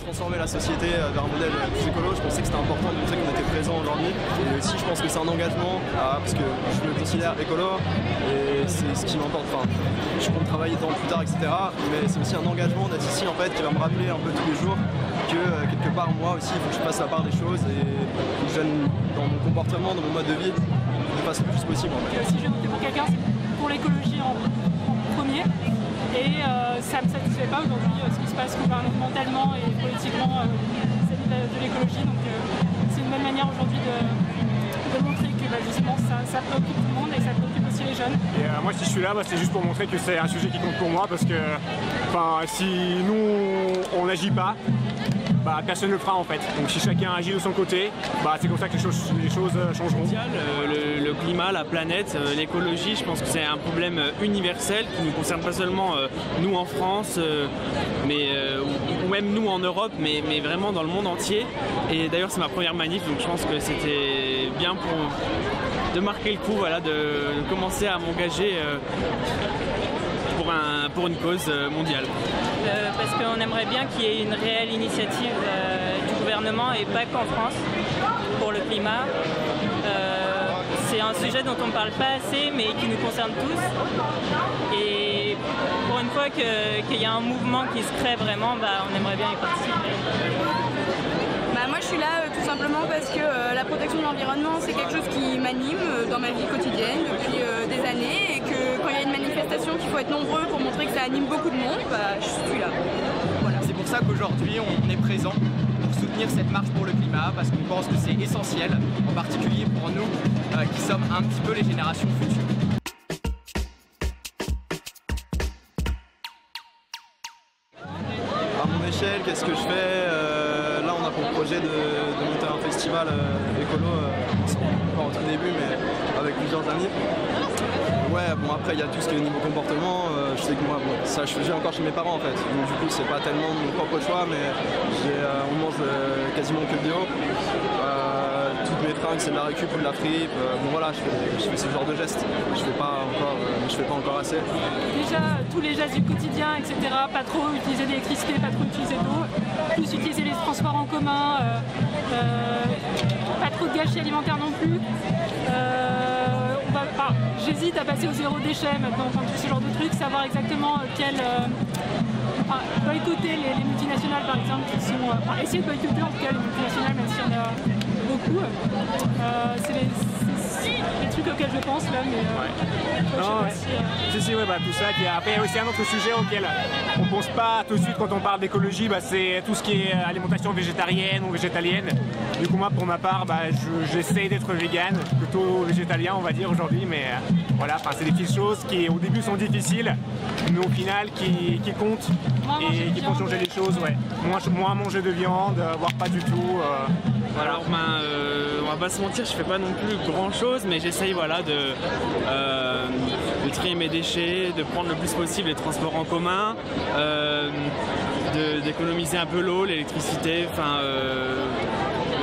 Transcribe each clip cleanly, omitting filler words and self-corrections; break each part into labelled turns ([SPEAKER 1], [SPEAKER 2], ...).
[SPEAKER 1] transformer la société vers un modèle plus écolo, je pensais que c'était important de montrer qu'on était présent aujourd'hui. Et aussi, je pense que c'est un engagement, parce que je me considère écolo et c'est ce qui m'importe. Enfin, je compte travailler dedans plus tard, etc. Mais c'est aussi un engagement d'être ici en fait qui va me rappeler un peu tous les jours que quelque part moi aussi, il faut que je fasse la part des choses et que je donne dans mon comportement, dans mon mode de vie, de façon le plus possible. En fait.
[SPEAKER 2] Si je vais voter pour quelqu'un, c'est pour l'écologie en premier. Et ça ne me satisfait pas aujourd'hui ce qui se passe gouvernementalement et politiquement vis-à-vis de l'écologie. Donc c'est une bonne manière aujourd'hui de montrer que justement ça préoccupe tout le monde et ça préoccupe aussi les jeunes.
[SPEAKER 3] Et moi si je suis là, c'est juste pour montrer que c'est un sujet qui compte pour moi parce que si nous on n'agit pas, personne ne le fera en fait. Donc si chacun agit de son côté, c'est comme ça que les choses changeront.
[SPEAKER 4] Le climat, la planète, l'écologie, je pense que c'est un problème universel qui ne concerne pas seulement nous en France, ou même nous en Europe, mais vraiment dans le monde entier. Et d'ailleurs c'est ma première manif, donc je pense que c'était bien de marquer le coup, voilà, de commencer à m'engager pour une cause mondiale.
[SPEAKER 5] Parce qu'on aimerait bien qu'il y ait une réelle initiative du gouvernement et pas qu'en France pour le climat. C'est un sujet dont on ne parle pas assez mais qui nous concerne tous. Et pour une fois qu'il y a un mouvement qui se crée vraiment, on aimerait bien y participer.
[SPEAKER 6] Moi je suis là tout simplement parce que la protection de l'environnement c'est quelque chose qui m'anime dans ma vie quotidienne depuis des années et que quand il y a une manifestation qu'il faut être nombreux pour montrer que ça anime beaucoup de monde, je suis là. Voilà.
[SPEAKER 7] C'est pour ça qu'aujourd'hui on est présent pour soutenir cette marche pour le climat parce qu'on pense que c'est essentiel, en particulier pour nous qui sommes un petit peu les générations futures.
[SPEAKER 1] À mon échelle, qu'est-ce que je fais là, on a pour projet de monter un festival écolo, pas au tout début, mais avec plusieurs amis. Ouais, bon après il y a tout ce qui est au niveau comportement, je sais que moi, ça je faisais encore chez mes parents en fait, donc du coup c'est pas tellement mon propre choix, mais on mange quasiment que bio. Toutes mes fringues c'est de la récup ou de la fripe, bon voilà, je fais ce genre de gestes, je fais pas encore assez.
[SPEAKER 2] Déjà tous les gestes du quotidien, etc., pas trop utiliser d'électricité, pas trop utiliser d'eau, plus utiliser les transports en commun, pas trop de gâchis alimentaires non plus. J'hésite à passer au zéro déchet maintenant, enfin tout ce genre de trucs, savoir exactement boycotter les multinationales par exemple, qui sont, essayer de boycotter en tout cas les multinationales, même s'il y en a beaucoup. C'est les trucs auxquels je pense là, mais
[SPEAKER 3] tout ça. Après il y a aussi un autre sujet auquel on pense pas tout de suite quand on parle d'écologie, c'est tout ce qui est alimentation végétarienne ou végétalienne. Du coup moi pour ma part j'essaie d'être vegan, plutôt végétalien on va dire aujourd'hui, mais voilà, c'est des petites choses qui au début sont difficiles, mais au final qui comptent et qui font changer les choses. Ouais. Moins manger de viande, voire pas du tout.
[SPEAKER 4] Alors on va pas se mentir, je fais pas non plus grand chose, mais j'essaye de trier mes déchets, de prendre le plus possible les transports en commun, d'économiser un peu l'eau, l'électricité,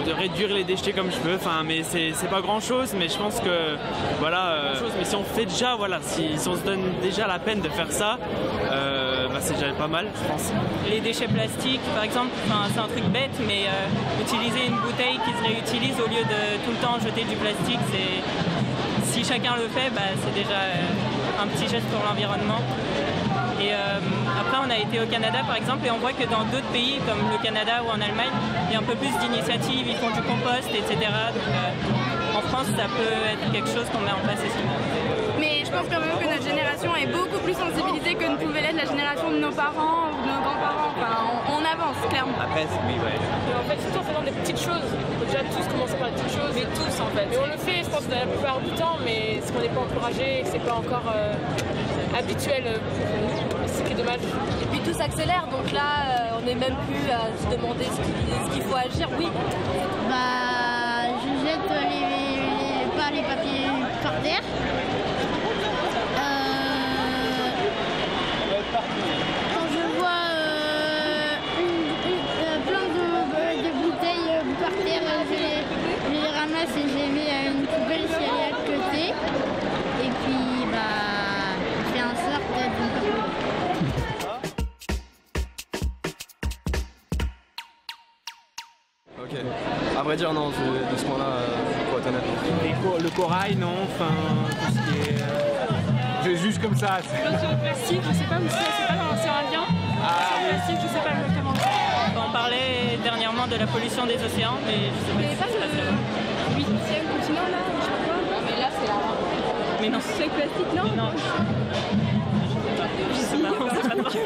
[SPEAKER 4] de réduire les déchets comme je peux, mais c'est pas grand chose, mais je pense que mais si on fait déjà, si on se donne déjà la peine de faire ça, c'est déjà pas mal je pense.
[SPEAKER 5] Les déchets plastiques par exemple, c'est un truc bête, mais utiliser une bouteille qui se réutilise au lieu de tout le temps jeter du plastique, si chacun le fait, c'est déjà un petit geste pour l'environnement. Et après on a été au Canada par exemple et on voit que dans d'autres pays comme le Canada ou en Allemagne, il y a un peu plus d'initiatives, ils font du compost, etc. Donc en France ça peut être quelque chose qu'on met en place ici.
[SPEAKER 6] Mais je pense quand même que notre génération est beaucoup plus sensibilisée que ne pouvait l'être la génération de nos parents ou de nos grands-parents. On avance clairement.
[SPEAKER 4] Après oui, ouais.
[SPEAKER 8] En fait surtout en faisant des petites choses, il faut déjà tous commencer par des petites choses. Mais tous en fait. Et on le fait je pense la plupart du temps, mais ce qu'on n'est pas encouragé, c'est pas encore habituel pour nous, c'est ce qui est dommage.
[SPEAKER 9] Et puis tout s'accélère, donc là on n'est même plus à se demander ce qu'il faut agir, oui.
[SPEAKER 10] Je jette les papiers par terre. Quand je vois plein de bouteilles par terre, je les ramasse et je les mets à une poubelle si elle est à côté. Et puis je fais en sorte de
[SPEAKER 1] vrai dire, non, de ce point-là, pour être honnête.
[SPEAKER 3] Et le corail, non, enfin, tout ce qui est... c'est juste comme ça.
[SPEAKER 2] Le plastique, je sais pas où c'est pas dans l'océan Indien. Le plastique, je sais pas exactement.
[SPEAKER 5] On parlait dernièrement de la pollution des océans, mais je sais pas si ça se passe là-bas.
[SPEAKER 6] 8e continent là, je sais pas quoi. Non, mais là c'est là.
[SPEAKER 5] Mais non.
[SPEAKER 6] C'est plastique, non?
[SPEAKER 5] Non. Je sais pas trop.